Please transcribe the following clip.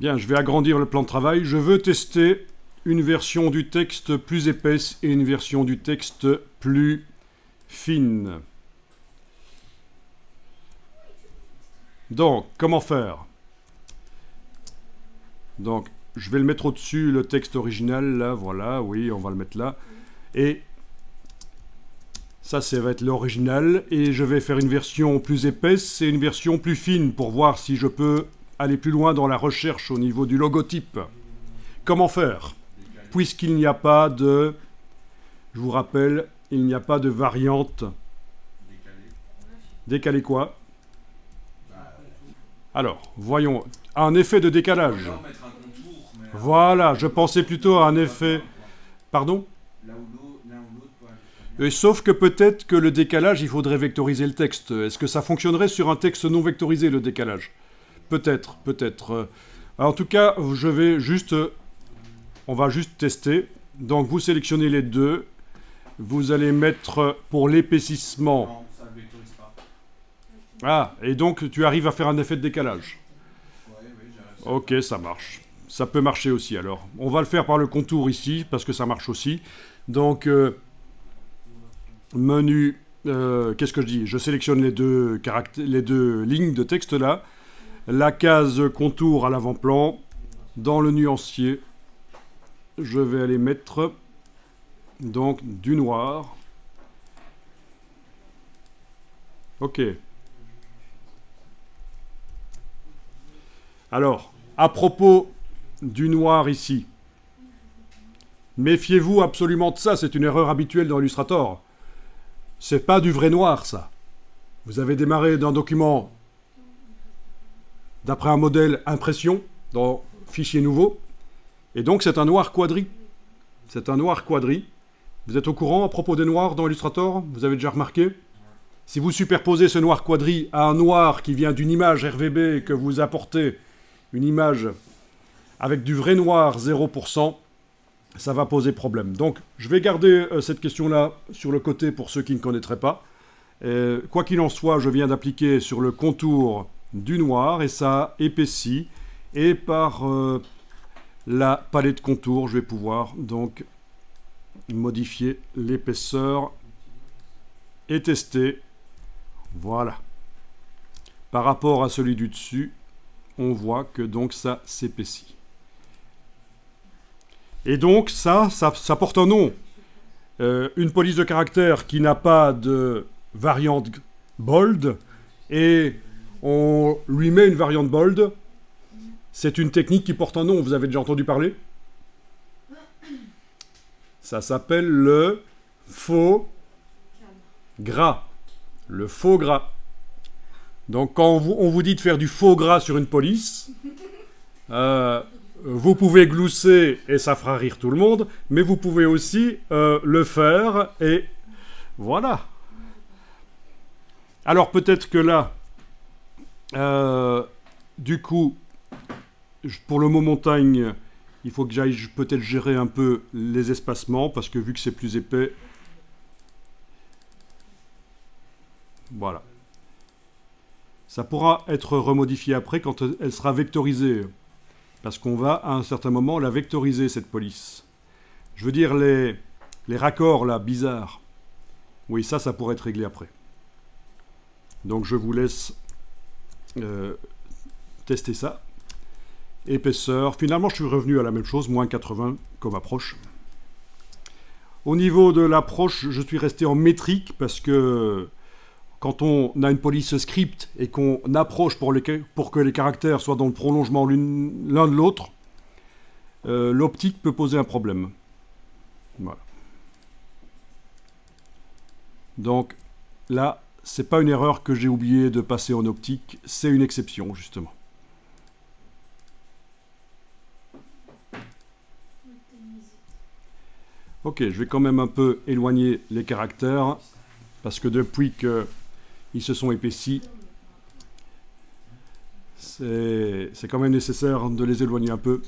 Bien, je vais agrandir le plan de travail. Je veux tester une version du texte plus épaisse et une version du texte plus fine. Donc, comment faire? Donc, je vais le mettre au-dessus, le texte original, là, voilà, oui, on va le mettre là. Et ça va être l'original. Et je vais faire une version plus épaisse et une version plus fine pour voir si je peux aller plus loin dans la recherche au niveau du logotype. Comment faire? Puisqu'il n'y a pas de... Je vous rappelle, il n'y a pas de variante. Décalé quoi? Alors, voyons. Un effet de décalage. Voilà, je pensais plutôt à un effet... Pardon? Sauf que peut-être que le décalage, il faudrait vectoriser le texte. Est-ce que ça fonctionnerait sur un texte non vectorisé, le décalage? Peut-être, peut-être. En tout cas, je vais juste... On va juste tester. Donc, vous sélectionnez les deux. Vous allez mettre pour l'épaississement... Non, ça ne vectorise pas. Ah, et donc tu arrives à faire un effet de décalage. Oui, j'ai réussi. Ok, ça marche. Ça peut marcher aussi, alors. On va le faire par le contour ici, parce que ça marche aussi. Donc, menu... qu'est-ce que je dis? Je sélectionne les deux lignes de texte là. La case contour à l'avant-plan. Dans le nuancier, je vais aller mettre donc du noir. Ok. Alors, à propos du noir ici, méfiez-vous absolument de ça, c'est une erreur habituelle dans Illustrator. C'est pas du vrai noir, ça. Vous avez démarré d'un document d'après un modèle impression, dans Fichier nouveau, et donc c'est un noir quadri. C'est un noir quadri. Vous êtes au courant à propos des noirs dans Illustrator? Vous avez déjà remarqué? Si vous superposez ce noir quadri à un noir qui vient d'une image RVB et que vous apportez une image avec du vrai noir 0%, ça va poser problème. Donc, je vais garder cette question-là sur le côté pour ceux qui ne connaîtraient pas. Quoi qu'il en soit, je viens d'appliquer sur le contour du noir et ça épaissit. Et par la palette de contour, je vais pouvoir donc modifier l'épaisseur et tester. Voilà. Par rapport à celui du dessus, on voit que donc ça s'épaissit. Et donc ça porte un nom. Une police de caractère qui n'a pas de variante bold et on lui met une variante bold. C'est une technique qui porte un nom. Vous avez déjà entendu parler? Ça s'appelle le faux gras. Le faux gras. Donc quand on vous dit de faire du faux gras sur une police, vous pouvez glousser et ça fera rire tout le monde, mais vous pouvez aussi le faire et voilà. Alors peut-être que là, du coup, pour le mot montagne, il faut que j'aille peut-être gérer un peu les espacements, parce que vu que c'est plus épais, voilà. Ça pourra être remodifié après quand elle sera vectorisée. Parce qu'on va, à un certain moment, la vectoriser, cette police. Je veux dire, les raccords, là, bizarres. Oui, ça pourrait être réglé après. Donc, je vous laisse tester ça. Épaisseur. Finalement, je suis revenu à la même chose, moins 80 comme approche. Au niveau de l'approche, je suis resté en métrique, parce que quand on a une police script et qu'on approche pour que les caractères soient dans le prolongement l'un de l'autre, l'optique peut poser un problème. Voilà. Donc là, c'est pas une erreur que j'ai oublié de passer en optique, c'est une exception justement. Ok, je vais quand même un peu éloigner les caractères, parce que depuis qu'ils se sont épaissis, c'est quand même nécessaire de les éloigner un peu.